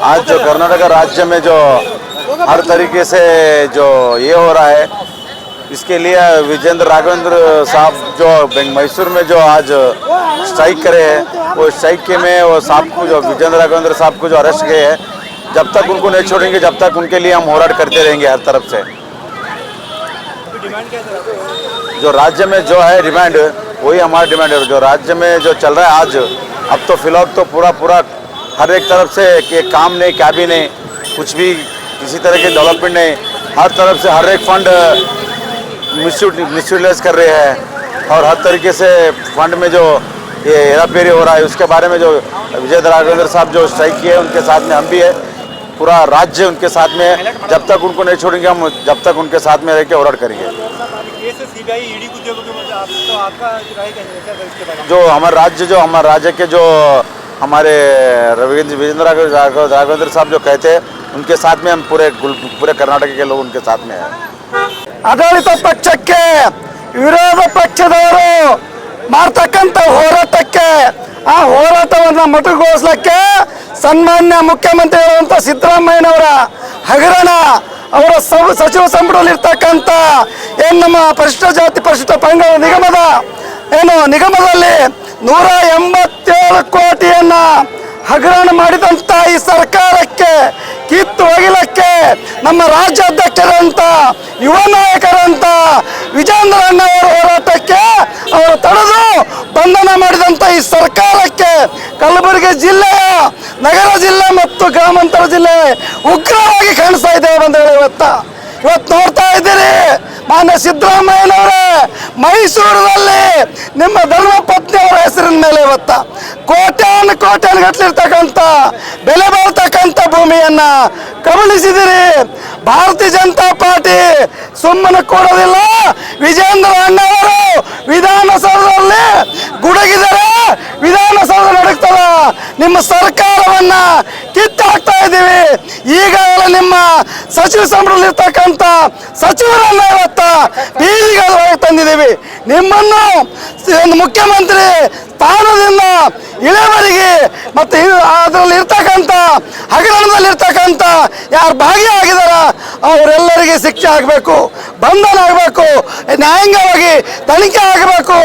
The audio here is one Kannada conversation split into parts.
आज जो कर्नाटक राज्य में जो हर तरीके से जो ये हो रहा है, इसके लिए विजेंद्र राघवेंद्र साहब जो मैसूर में जो आज स्ट्राइक करे हैं, वो स्ट्राइक के में वो साहब को जो विजेंद्र राघवेंद्र साहब को जो अरेस्ट किए हैं, जब तक उनको नहीं छोड़ेंगे जब तक उनके लिए हम होराट करते रहेंगे हर तरफ से। जो राज्य में जो है डिमांड, वही हमारा डिमांड है। जो राज्य में जो चल रहा है आज, अब तो फिलहाल तो पूरा हर एक तरफ से कि काम नहीं, क्या भी नहीं, कुछ भी किसी तरह की डेवलपमेंट नहीं, हर तरफ से हर एक फंड मिसयूटिलाइज कर रहे हैं और हर तरीके से फंड में जो ये हेराफेरी हो रहा है, उसके बारे में जो विजय राघवेंद्र साहब जो स्ट्राइक किए हैं, उनके साथ में हम भी है, पूरा राज्य उनके साथ में है। जब तक उनको नहीं छोड़ेंगे हम, जब तक उनके साथ में रह के होराट करेंगे। जो हमारा राज्य के जो हमारे विजेंद्र राघवेंद्र साहब जो कहते हैं, उनके साथ में हम पूरे कर्नाटक के लोग उनके साथ में हैं। ಆಡಳಿತ ಪಕ್ಷಕ್ಕೆ ವಿರೋಧ ಪಕ್ಷದವರು ಮಾಡ್ತಕ್ಕಂಥ ಹೋರಾಟಕ್ಕೆ, ಆ ಹೋರಾಟವನ್ನು ಮೊಟಕುಗೊಳಿಸಲಿಕ್ಕೆ ಸನ್ಮಾನ್ಯ ಮುಖ್ಯಮಂತ್ರಿಗಳಂತ ಸಿದ್ದರಾಮಯ್ಯನವರ ಹಗರಣ, ಅವರ ಸಚಿವ ಸಂಪುಟದಲ್ಲಿರ್ತಕ್ಕಂಥ ಏನು ನಮ್ಮ ಪರಿಶಿಷ್ಟ ಜಾತಿ ಪರಿಶಿಷ್ಟ ಪಂಗಡ ನಿಗಮದಲ್ಲಿ 187 ಕೋಟಿಯನ್ನ ಹಗರಣ ಮಾಡಿದಂಥ ಈ ಸರ್ಕಾರಕ್ಕೆ ಕಿತ್ತು ಒಗಿಲಕ್ಕೆ ನಮ್ಮ ರಾಜ್ಯಾಧ್ಯಕ್ಷರಂತ ಯುವ ನಾಯಕರಂತ ವಿಜೇಂದ್ರ ಅಣ್ಣವರ ಹೋರಾಟಕ್ಕೆ ಅವರು ತಡೆದು ಬಂಧನ ಮಾಡಿದಂಥ ಈ ಸರ್ಕಾರಕ್ಕೆ ಕಲಬುರಗಿ ಜಿಲ್ಲೆಯ ನಗರ ಜಿಲ್ಲೆ ಮತ್ತು ಗ್ರಾಮಾಂತರ ಜಿಲ್ಲೆ ಉಗ್ರವಾಗಿ ಕಾಣಿಸ್ತಾ ಇದೆ ಬಂಧುಗಳು. ಇವತ್ತು ನೋಡ್ತಾ ಇದ್ದೀರಿ, ಮಾನ್ಯ ಸಿದ್ದರಾಮಯ್ಯನವರೇ, ಮೈಸೂರಿನಲ್ಲಿ ನಿಮ್ಮ ಧರ್ಮಪತ್ನಿಯವರ ಹೆಸರಿನ ಮೇಲೆ ಇವತ್ತ ಕೋಟ್ಯಾನು ಗಟ್ಟಲಿರ್ತಕ್ಕಂಥ ಬೆಲೆ ಬಾಳ್ತಕ್ಕಂಥ ಭೂಮಿಯನ್ನ ಕಬಳಿಸಿದಿರಿ. ಭಾರತೀಯ ಜನತಾ ಪಾರ್ಟಿ ಸುಮ್ಮನೆ ಕೊಡೋದಿಲ್ಲ. ವಿಜೇಂದ್ರ ಅಣ್ಣವರು ವಿಧಾನಸೌಧದಲ್ಲಿ ಗುಡುಗಿದರೆ ವಿಧಾನಸೌಧ ನಡುಗ್ತದ. ನಿಮ್ಮ ಸರ್ಕಾರವನ್ನ ಕಿತ್ತಾಕ್ತಾ ಇದ್ದೀವಿ. ಈಗಾಗಲೇ ನಿಮ್ಮ ಸಚಿವ ಸಂಪುಟದಲ್ಲಿರ್ತಕ್ಕಂಥ ಸಚಿವರನ್ನ ಇವತ್ತ ಬೀದಿಗೆ ತಂದಿದ್ದೀವಿ. ನಿಮ್ಮನ್ನು ಮುಖ್ಯಮಂತ್ರಿ ಸ್ಥಾನದಿಂದ ಇಳೆವರೆಗೆ ಮತ್ತು ಅದರಲ್ಲಿ ಇರ್ತಕ್ಕಂಥ ಹಗರಣದಲ್ಲಿರ್ತಕ್ಕಂಥ ಯಾರು ಭಾಗಿಯಾಗಿದಾರ ಅವರೆಲ್ಲರಿಗೆ ಶಿಕ್ಷೆ ಆಗಬೇಕು, ಬಂಧನ ಆಗಬೇಕು, ನ್ಯಾಯಾಂಗವಾಗಿ ತನಿಖೆ ಆಗಬೇಕು,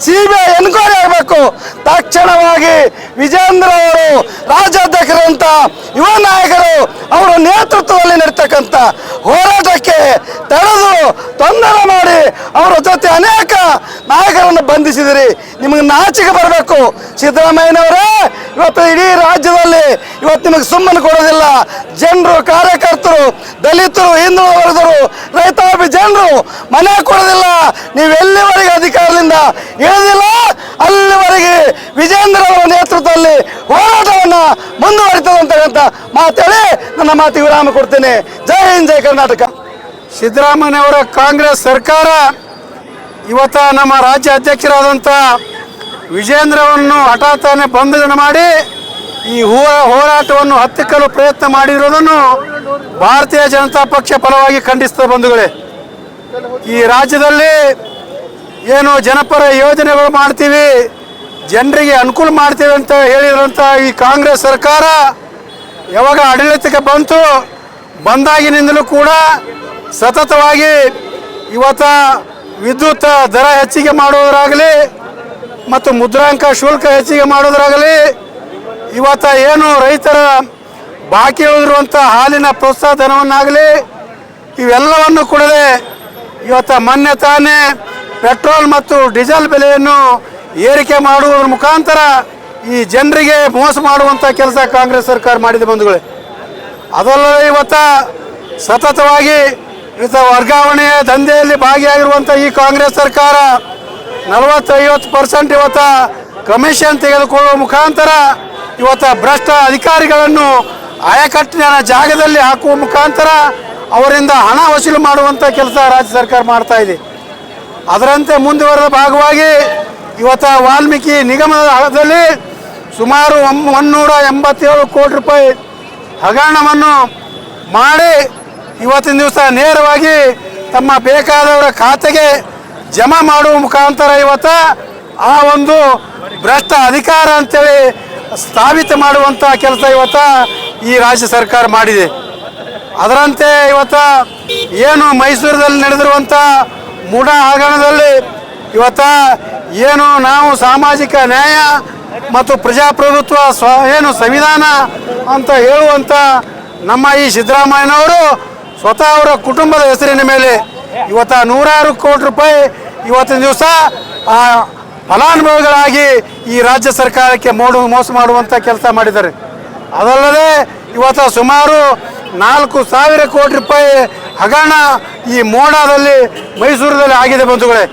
CBI ಎನ್ಕ್ವೈರಿ ಆಗಬೇಕು. ತಕ್ಷಣವಾಗಿ ವಿಜೇಂದ್ರ ಅವರು ರಾಜ್ಯಾಧ್ಯಕ್ಷರಂತ ಯುವ ನಾಯಕರು ಅವರ ನೇತೃತ್ವದಲ್ಲಿ ನಡೀತಕ್ಕಂಥ ಹೋರಾಟಕ್ಕೆ ತಡೆದು ತೊಂದರೆ ಮಾಡಿ ಅವರ ಜೊತೆ ಅನೇಕ ನಾಯಕರನ್ನು ಬಂಧಿಸಿದಿರಿ. ನಿಮಗೆ ನಾಚಿಕೆ ಬರಬೇಕು ಸಿದ್ದರಾಮಯ್ಯನವರೇ. ಇವತ್ತು ಇಡೀ ರಾಜ್ಯದಲ್ಲಿ ಇವತ್ತು ನಿಮಗೆ ಸುಮ್ಮನೆ ಕೊಡೋದಿಲ್ಲ. ಜನರು, ಕಾರ್ಯಕರ್ತರು, ದಲಿತರು, ಹಿಂದುಳಿದ ವರ್ಗದವರು, ರೈತಾಪಿ ಜನರು ಮನೆ ಕೊಡೋದಿಲ್ಲ. ನೀವು ಎಲ್ಲಿವರೆಗೆ ಅಧಿಕಾರದಿಂದ ಇಳಿದಿಲ್ಲ ಅಲ್ಲಿವರೆಗೆ ವಿಜೇಂದ್ರ ಅವರ ನೇತೃತ್ವದಲ್ಲಿ ಹೋರಾಟವನ್ನು ಮುಂದುವರಿತದೆ ಅಂತಕ್ಕಂಥ ಮಾತೇಳಿ ನನ್ನ ಮಾತಿಗೆ ವಿರಾಮ ಕೊಡ್ತೇನೆ. ಜೈ ಹಿಂದ್, ಜೈ ಕರ್ನಾಟಕ. ಸಿದ್ದರಾಮಯ್ಯನವರ ಕಾಂಗ್ರೆಸ್ ಸರ್ಕಾರ ಇವತ್ತು ನಮ್ಮ ರಾಜ್ಯ ಅಧ್ಯಕ್ಷರಾದಂಥ ವಿಜೇಂದ್ರವನ್ನು ಹಠಾತ್ತನೆ ಬಂಧನ ಮಾಡಿ ಈ ಹೋರಾಟವನ್ನು ಹತ್ತಿಕ್ಕಲು ಪ್ರಯತ್ನ ಮಾಡಿರುವುದನ್ನು ಭಾರತೀಯ ಜನತಾ ಪಕ್ಷ ಫಲವಾಗಿ ಖಂಡಿಸ್ತದೆ. ಬಂಧುಗಳೇ, ಈ ರಾಜ್ಯದಲ್ಲಿ ಏನು ಜನಪರ ಯೋಜನೆಗಳು ಮಾಡ್ತೀವಿ, ಜನರಿಗೆ ಅನುಕೂಲ ಮಾಡ್ತೀವಿ ಅಂತ ಹೇಳಿರೋಂಥ ಈ ಕಾಂಗ್ರೆಸ್ ಸರ್ಕಾರ ಯಾವಾಗ ಆಡಳಿತಕ್ಕೆ ಬಂದಾಗಿನಿಂದಲೂ ಕೂಡ ಸತತವಾಗಿ ಇವತ್ತು ವಿದ್ಯುತ್ ದರ ಹೆಚ್ಚಿಗೆ ಮಾಡೋದ್ರಾಗಲಿ ಮತ್ತು ಮುದ್ರಾಂಕ ಶುಲ್ಕ ಹೆಚ್ಚಿಗೆ ಮಾಡೋದ್ರಾಗಲಿ, ಇವತ್ತು ಏನು ರೈತರ ಬಾಕಿ ಉಳಿದಿರುವಂಥ ಹಾಲಿನ ಪ್ರೋತ್ಸಾಹ ಧನವನ್ನಾಗಲಿ ಇವೆಲ್ಲವನ್ನು ಕೊಡದೆ ಇವತ್ತು ಮೊನ್ನೆ ತಾನೇ ಪೆಟ್ರೋಲ್ ಮತ್ತು ಡೀಸೆಲ್ ಬೆಲೆಯನ್ನು ಏರಿಕೆ ಮಾಡುವುದರ ಮುಖಾಂತರ ಈ ಜನರಿಗೆ ಮೋಸ ಮಾಡುವಂಥ ಕೆಲಸ ಕಾಂಗ್ರೆಸ್ ಸರ್ಕಾರ ಮಾಡಿದೆ ಬಂಧುಗಳೇ. ಅದಲ್ಲದೆ ಇವತ್ತು ಸತತವಾಗಿ ಇವತ್ತು ವರ್ಗಾವಣೆಯ ದಂಧೆಯಲ್ಲಿ ಭಾಗಿಯಾಗಿರುವಂಥ ಈ ಕಾಂಗ್ರೆಸ್ ಸರ್ಕಾರ 40-50% ಇವತ್ತು ಕಮಿಷನ್ ತೆಗೆದುಕೊಳ್ಳುವ ಮುಖಾಂತರ ಇವತ್ತು ಭ್ರಷ್ಟ ಅಧಿಕಾರಿಗಳನ್ನು ಆಯಕಟ್ಟಿನ ಜಾಗದಲ್ಲಿ ಹಾಕುವ ಮುಖಾಂತರ ಅವರಿಂದ ಹಣ ವಸೂಲು ಮಾಡುವಂಥ ಕೆಲಸ ರಾಜ್ಯ ಸರ್ಕಾರ ಮಾಡ್ತಾ ಇದೆ. ಅದರಂತೆ ಮುಂದುವರೆದ ಭಾಗವಾಗಿ ಇವತ್ತು ವಾಲ್ಮೀಕಿ ನಿಗಮದ ಹಣದಲ್ಲಿ ಸುಮಾರು 187 ಕೋಟಿ ರೂಪಾಯಿ ಹಗರಣವನ್ನು ಮಾಡಿ ಇವತ್ತಿನ ದಿವಸ ನೇರವಾಗಿ ತಮ್ಮ ಬೇಕಾದವರ ಖಾತೆಗೆ ಜಮಾ ಮಾಡುವ ಮುಖಾಂತರ ಇವತ್ತು ಆ ಒಂದು ಭ್ರಷ್ಟ ಅಧಿಕಾರ ಅಂತೇಳಿ ಸ್ಥಾಪಿತ ಮಾಡುವಂಥ ಕೆಲಸ ಇವತ್ತು ಈ ರಾಜ್ಯ ಸರ್ಕಾರ ಮಾಡಿದೆ. ಅದರಂತೆ ಇವತ್ತು ಏನು ಮೈಸೂರಿನಲ್ಲಿ ನಡೆದಿರುವಂಥ ಮೂಢ ಹಗರಣದಲ್ಲಿ ಇವತ್ತು ಏನು ನಾವು ಸಾಮಾಜಿಕ ನ್ಯಾಯ ಮತ್ತು ಪ್ರಜಾಪ್ರಭುತ್ವ ಏನು ಸಂವಿಧಾನ ಅಂತ ಹೇಳುವಂಥ ನಮ್ಮ ಈ ಸಿದ್ದರಾಮಯ್ಯನವರು ಸ್ವತಃ ಅವರ ಕುಟುಂಬದ ಹೆಸರಿನ ಮೇಲೆ ಇವತ್ತು ನೂರಾರು ಕೋಟಿ ರೂಪಾಯಿ ಇವತ್ತಿನ ದಿವಸ ಫಲಾನುಭವಿಗಳಾಗಿ ಈ ರಾಜ್ಯ ಸರ್ಕಾರಕ್ಕೆ ಮೋಸ ಮಾಡುವಂಥ ಕೆಲಸ ಮಾಡಿದ್ದಾರೆ. ಅದಲ್ಲದೆ ಇವತ್ತು ಸುಮಾರು 4,000 ಕೋಟಿ ರೂಪಾಯಿ ಹಗರಣ ಈ ಮೋಡದಲ್ಲಿ ಮೈಸೂರಿನಲ್ಲಿ ಆಗಿದೆ ಬಂಧುಗಳೇ.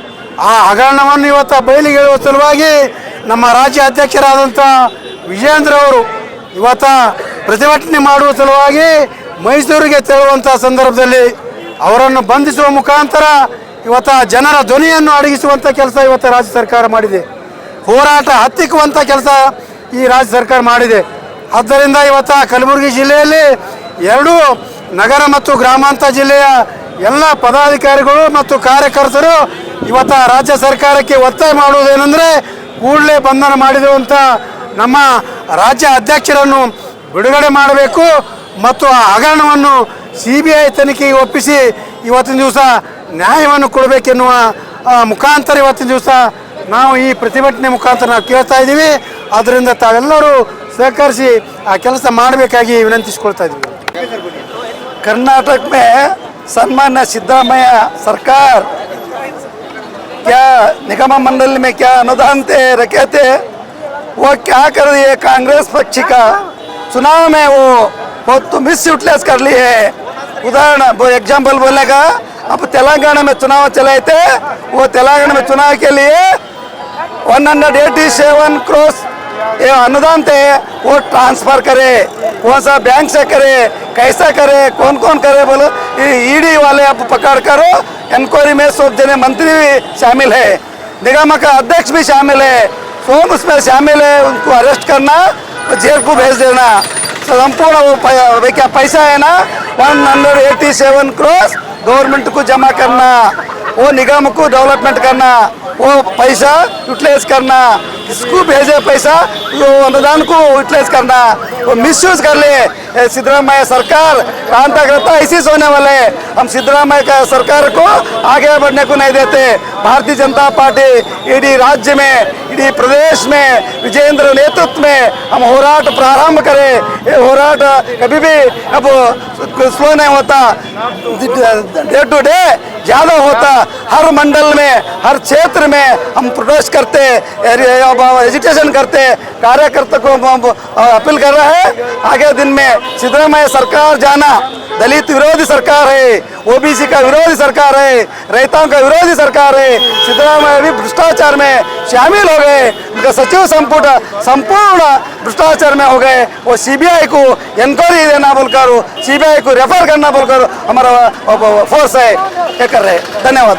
ಆ ಹಗರಣವನ್ನು ಇವತ್ತು ಬಯಲಿಗೆ ಹೇಳುವ ಸಲುವಾಗಿ ನಮ್ಮ ರಾಜ್ಯ ಅಧ್ಯಕ್ಷರಾದಂಥ ವಿಜೇಂದ್ರ ಅವರು ಇವತ್ತು ಪ್ರತಿಭಟನೆ ಮಾಡುವ ಸಲುವಾಗಿ ಮೈಸೂರಿಗೆ ತೆರಳುವಂಥ ಸಂದರ್ಭದಲ್ಲಿ ಅವರನ್ನು ಬಂಧಿಸುವ ಮುಖಾಂತರ ಇವತ್ತು ಜನರ ಧ್ವನಿಯನ್ನು ಅಡಗಿಸುವಂಥ ಕೆಲಸ ಇವತ್ತು ರಾಜ್ಯ ಸರ್ಕಾರ ಮಾಡಿದೆ. ಹೋರಾಟ ಹತ್ತಿಕ್ಕುವಂಥ ಕೆಲಸ ಈ ರಾಜ್ಯ ಸರ್ಕಾರ ಮಾಡಿದೆ. ಆದ್ದರಿಂದ ಇವತ್ತು ಕಲಬುರಗಿ ಜಿಲ್ಲೆಯಲ್ಲಿ 2 ನಗರ ಮತ್ತು ಗ್ರಾಮಾಂತರ ಜಿಲ್ಲೆಯ ಎಲ್ಲ ಪದಾಧಿಕಾರಿಗಳು ಮತ್ತು ಕಾರ್ಯಕರ್ತರು ಇವತ್ತು ರಾಜ್ಯ ಸರ್ಕಾರಕ್ಕೆ ಒತ್ತಾಯ ಮಾಡುವುದೇನೆಂದರೆ ಕೂಡಲೇ ಬಂಧನ ಮಾಡಿರುವಂಥ ನಮ್ಮ ರಾಜ್ಯ ಅಧ್ಯಕ್ಷರನ್ನು ಬಿಡುಗಡೆ ಮಾಡಬೇಕು ಮತ್ತು ಆ ಹಗರಣವನ್ನು CBI ತನಿಖೆಗೆ ಒಪ್ಪಿಸಿ ಇವತ್ತಿನ ದಿವಸ ನ್ಯಾಯವನ್ನು ಕೊಡಬೇಕೆನ್ನುವ ಮುಖಾಂತರ ಇವತ್ತಿನ ದಿವಸ ನಾವು ಈ ಪ್ರತಿಭಟನೆ ಮುಖಾಂತರ ನಾವು ಕೇಳ್ತಾ ಇದ್ದೀವಿ. ಆದ್ದರಿಂದ ತಾವೆಲ್ಲರೂ सहकरिसी आ ಕೆಲಸ ಮಾಡಬೇಕಾಗಿ ವಿನಂತಿಸಿಕೊಳ್ತಾ ಇದ್ದೀವಿ. कर्नाटक में सम्मान्य सिद्धरामैया सरकार क्या निगम मंडल में क्या अनुदान थे रखे थे वो क्या कर दिए। कांग्रेस पक्ष का चुनाव में वो बहुत मिस यूटिलाइज कर लिए है। उदाहरण वो एग्जाम्पल बोलेगा, अब तेलंगाना में चुनाव चले थे, वो तेलंगाना में चुनाव के लिए 187 करोड़ ये अनुदान थे वो ट्रांसफर करे, कौन सा बैंक से करे, कैसा करे, कौन कौन करे बोलो। ईडी वाले अब पकड़ करो, इंक्वायरी में सब जने मंत्री भी शामिल है, निगम का अध्यक्ष भी शामिल है, सोम उसमें शामिल है। उनको अरेस्ट करना और जेल को भेज देना। संपूर्ण वो क्या पैसा है ना 187 करोड़ गवर्नमेंट को जमा करना, वो निगम को डेवलपमेंट करना, वो पैसा यूटिलाइज करना, इसको भेजे पैसा वो अनुदान को यूटिलाइज करना, वो मिसयूज कर ले। सिद्धरामैया सरकार क्रांतिकर्ता इसी सोने वाले। हम सिद्धरामैया का सरकार को आगे बढ़ने को नहीं देते। भारतीय जनता पार्टी इडी राज्य में, इडी प्रदेश में विजेंद्र नेतृत्व में हम होराट प्रारंभ करें। ये होराट कभी भी अब स्लो नहीं होता, डे टू डे ज़्यादा होता। हर मंडल में, हर क्षेत्र में हम प्रोटेस्ट करते, एजिटेशन करते, कार्यकर्ता को अपील कर रहे हैं। आगे दिन में सिद्धरामैया सरकार जाना दलित विरोधी सरकार है, ओबीसी का विरोधी सरकार है, रैताओं का विरोधी सरकार है। सिद्धरामैया भी भ्रष्टाचार में शामिल हो गए, उनका सचिव संपुट संपूर्ण भ्रष्टाचार में हो गए। वो सीबीआई को इंक्वायरी देना बोलकर, सीबीआई को रेफर करना बोलकर हमारा फोर्स है ये कर रहे हैं। धन्यवाद।